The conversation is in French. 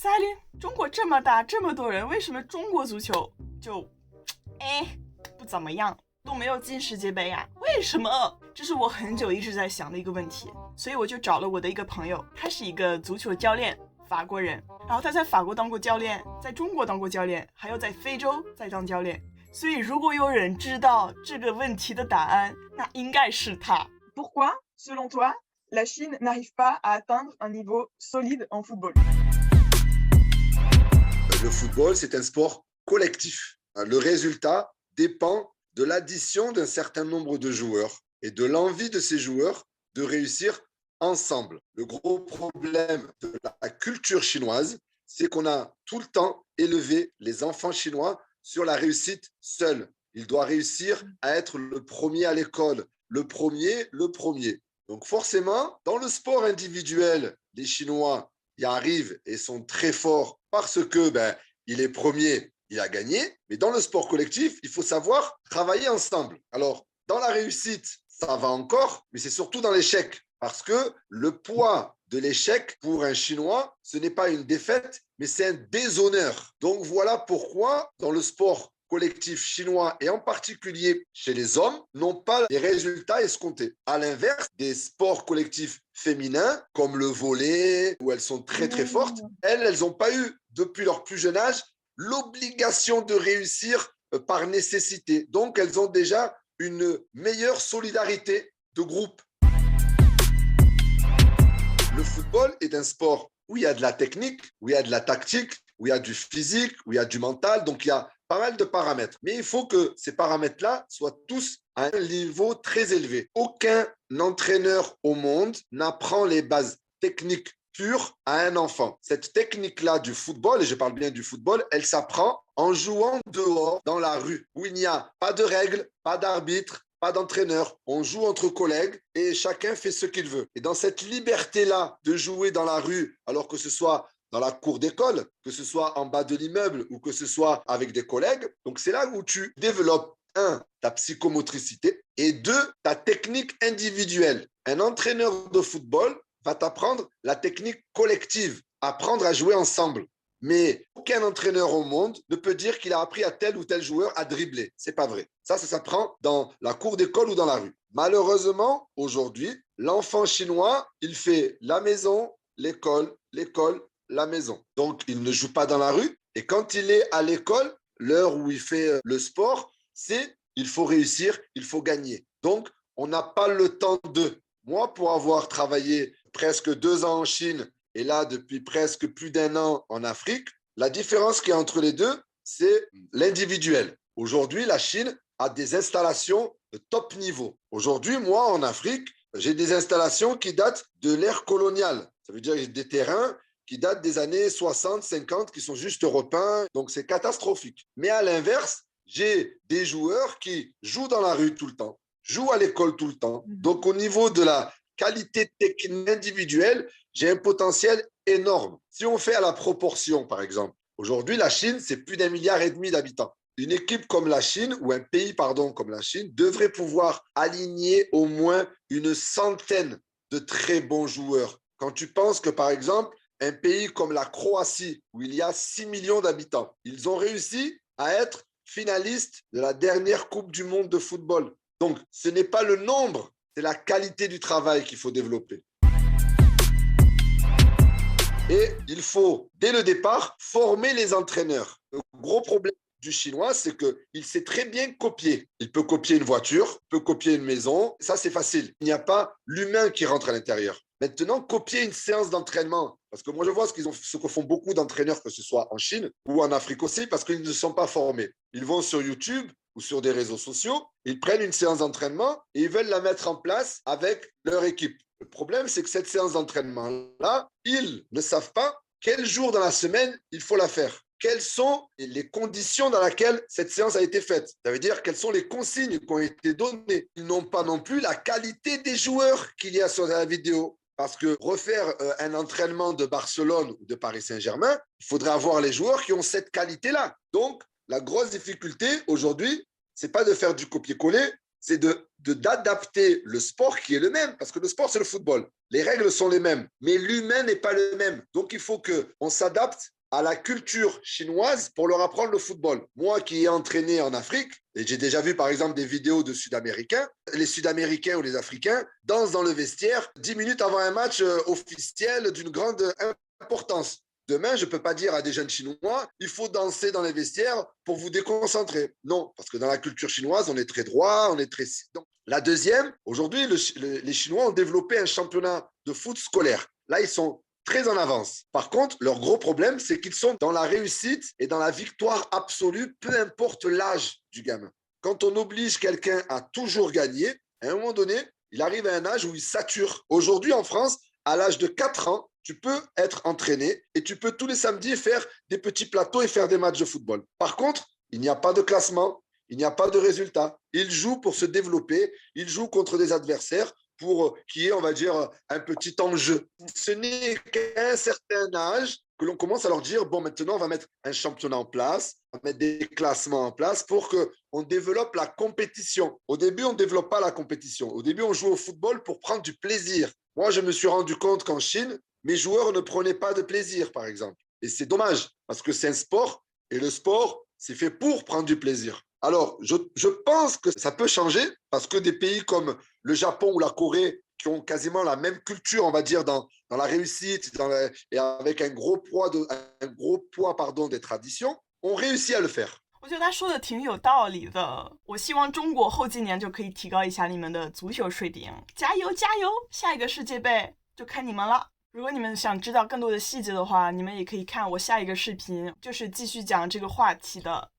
萨林，中国这么大，这么多人，为什么中国足球就，不怎么样，都没有进世界杯啊？为什么？这是我很久一直在想的一个问题，所以我就找了我的一个朋友，他是一个足球教练，法国人，然后他在法国当过教练，在中国当过教练，还有在非洲在当教练。所以如果有人知道这个问题的答案，那应该是他。Pourquoi, selon toi, la Chine n'arrive pas à atteindre un niveau solide en football? Le football, c'est un sport collectif. Le résultat dépend de l'addition d'un certain nombre de joueurs et de l'envie de ces joueurs de réussir ensemble. Le gros problème de la culture chinoise, c'est qu'on a tout le temps élevé les enfants chinois sur la réussite seule. Il doit réussir à être le premier à l'école, le premier, le premier. Donc forcément, dans le sport individuel, les Chinois y arrivent et sont très forts parce que il est premier, il a gagné. Mais dans le sport collectif, il faut savoir travailler ensemble. Alors, dans la réussite, ça va encore, mais c'est surtout dans l'échec. Parce que le poids de l'échec pour un Chinois, ce n'est pas une défaite, mais c'est un déshonneur. Donc voilà pourquoi dans le sport collectif chinois et en particulier chez les hommes n'ont pas les résultats escomptés. À l'inverse, des sports collectifs féminins comme le volley, où elles sont très très fortes, elles n'ont pas eu depuis leur plus jeune âge l'obligation de réussir par nécessité. Donc elles ont déjà une meilleure solidarité de groupe. Le football est un sport où il y a de la technique, où il y a de la tactique, où il y a du physique, où il y a du mental. Donc, il y a pas mal de paramètres. Mais il faut que ces paramètres-là soient tous à un niveau très élevé. Aucun entraîneur au monde n'apprend les bases techniques pures à un enfant. Cette technique-là du football, et je parle bien du football, elle s'apprend en jouant dehors, dans la rue, où il n'y a pas de règles, pas d'arbitre, pas d'entraîneur. On joue entre collègues et chacun fait ce qu'il veut. Et dans cette liberté-là de jouer dans la rue, alors que ce soit dans la cour d'école, que ce soit en bas de l'immeuble ou que ce soit avec des collègues, donc c'est là où tu développes, un, ta psychomotricité et deux, ta technique individuelle. Un entraîneur de football va t'apprendre la technique collective, apprendre à jouer ensemble. Mais aucun entraîneur au monde ne peut dire qu'il a appris à tel ou tel joueur à dribbler. C'est pas vrai. Ça s'apprend dans la cour d'école ou dans la rue. Malheureusement, aujourd'hui, l'enfant chinois, il fait la maison, l'école, l'école, la maison. Donc, il ne joue pas dans la rue. Et quand il est à l'école, l'heure où il fait le sport, c'est il faut réussir, il faut gagner. Donc, on n'a pas le temps de. Moi, pour avoir travaillé presque 2 ans en Chine, et là, depuis presque plus d'1 an en Afrique, la différence qu'il y a entre les deux, c'est l'individuel. Aujourd'hui, la Chine a des installations de top niveau. Aujourd'hui, moi, en Afrique, j'ai des installations qui datent de l'ère coloniale. Ça veut dire que j'ai des terrains qui datent des années 60, 50, qui sont juste repeints. Donc, c'est catastrophique. Mais à l'inverse, j'ai des joueurs qui jouent dans la rue tout le temps, jouent à l'école tout le temps. Donc, au niveau de la qualité technique individuelle, j'ai un potentiel énorme. Si on fait à la proportion, par exemple, aujourd'hui, la Chine, c'est plus d'1,5 milliard d'habitants. Une équipe comme la Chine, ou un pays, pardon, comme la Chine, devrait pouvoir aligner au moins une centaine de très bons joueurs. Quand tu penses que, par exemple, un pays comme la Croatie, où il y a 6 millions d'habitants, ils ont réussi à être finalistes de la dernière Coupe du monde de football. Donc, ce n'est pas le nombre, c'est la qualité du travail qu'il faut développer. Et il faut, dès le départ, former les entraîneurs. Le gros problème du chinois, c'est qu'il sait très bien copier. Il peut copier une voiture, il peut copier une maison. Ça, c'est facile. Il n'y a pas l'humain qui rentre à l'intérieur. Maintenant, copier une séance d'entraînement. Parce que moi, je vois ce que font beaucoup d'entraîneurs, que ce soit en Chine ou en Afrique aussi, parce qu'ils ne sont pas formés. Ils vont sur YouTube ou sur des réseaux sociaux, ils prennent une séance d'entraînement et ils veulent la mettre en place avec leur équipe. Le problème, c'est que cette séance d'entraînement-là, ils ne savent pas quel jour dans la semaine il faut la faire. Quelles sont les conditions dans lesquelles cette séance a été faite. Ça veut dire quelles sont les consignes qui ont été données. Ils n'ont pas non plus la qualité des joueurs qu'il y a sur la vidéo. Parce que refaire un entraînement de Barcelone ou de Paris Saint-Germain, il faudrait avoir les joueurs qui ont cette qualité-là. Donc, la grosse difficulté aujourd'hui, ce n'est pas de faire du copier-coller, c'est d'adapter le sport qui est le même, parce que le sport, c'est le football. Les règles sont les mêmes, mais l'humain n'est pas le même. Donc, il faut qu'on s'adapte à la culture chinoise pour leur apprendre le football. Moi qui ai entraîné en Afrique, et j'ai déjà vu par exemple des vidéos de Sud-Américains, les Sud-Américains ou les Africains dansent dans le vestiaire 10 minutes avant un match officiel d'une grande importance. Demain, je ne peux pas dire à des jeunes Chinois, il faut danser dans les vestiaires pour vous déconcentrer. Non, parce que dans la culture chinoise, on est très droit, on est très... Donc, la deuxième, aujourd'hui, les Chinois ont développé un championnat de foot scolaire. Là, ils sont très en avance. Par contre, leur gros problème, c'est qu'ils sont dans la réussite et dans la victoire absolue, peu importe l'âge du gamin. Quand on oblige quelqu'un à toujours gagner, à un moment donné, il arrive à un âge où il sature. Aujourd'hui, en France, à l'âge de 4 ans, tu peux être entraîné et tu peux tous les samedis faire des petits plateaux et faire des matchs de football. Par contre, il n'y a pas de classement, il n'y a pas de résultat. Ils jouent pour se développer, ils jouent contre des adversaires pour qu'il y ait, on va dire, un petit enjeu. Ce n'est qu'à un certain âge que l'on commence à leur dire, bon, maintenant, on va mettre un championnat en place, on va mettre des classements en place pour qu'on développe la compétition. Au début, on ne développe pas la compétition. Au début, on joue au football pour prendre du plaisir. Moi, je me suis rendu compte qu'en Chine, mes joueurs ne prenaient pas de plaisir, par exemple. Et c'est dommage, parce que c'est un sport, et le sport, c'est fait pour prendre du plaisir. Alors, je pense que ça peut changer, parce que des pays comme le Japon ou la Corée, qui ont quasiment la même culture, on va dire, dans la réussite, et avec un gros poids des traditions, ont réussi à le faire. 我觉得他说的挺有道理的。我希望中国后几年就可以提高一下你们的足球水平，加油加油！下一个世界杯就看你们了。如果你们想知道更多的细节的话，你们也可以看我下一个视频，就是继续讲这个话题的。